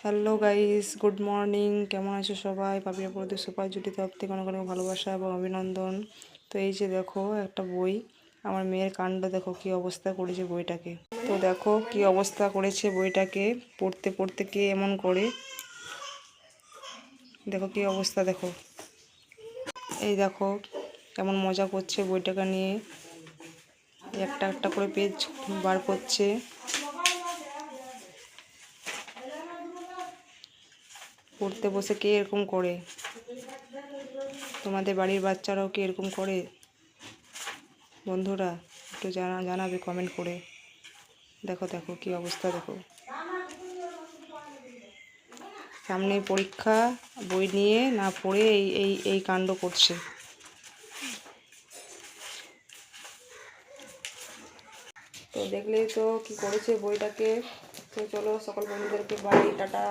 Hello guys, good morning. কেমন আছো সবাই? পাপিয়া পড়তে সুপার জুটি তরফ থেকে অনেক অনেক ভালোবাসা এবং অভিনন্দন। তো এই যে দেখো একটা বই, আমার মেয়ের কাণ্ড দেখো কি অবস্থা করেছে বইটাকে। তো দেখো কি অবস্থা করেছে বইটাকে, পড়তে পড়তে কে এমন করে, দেখো কি অবস্থা দেখো। এই দেখো কেমন মজা করছে বইটাকে নিয়ে, একটা একটা করে পেজ বার করছে। পড়তে বসে কে এরকম করে? তোমাদের বাড়ির বাচ্চারাও কি এরকম করে? বন্ধুরা একটু জানাবে কমেন্ট করে। দেখো দেখো কি অবস্থা দেখো, সামনে পরীক্ষা, বই নিয়ে না পড়ে এই এই এই কাণ্ড করছে। তো দেখলেই তো কি করেছে বইটাকে। তো চলো সকল বন্ধুদেরকে বাই, টাটা।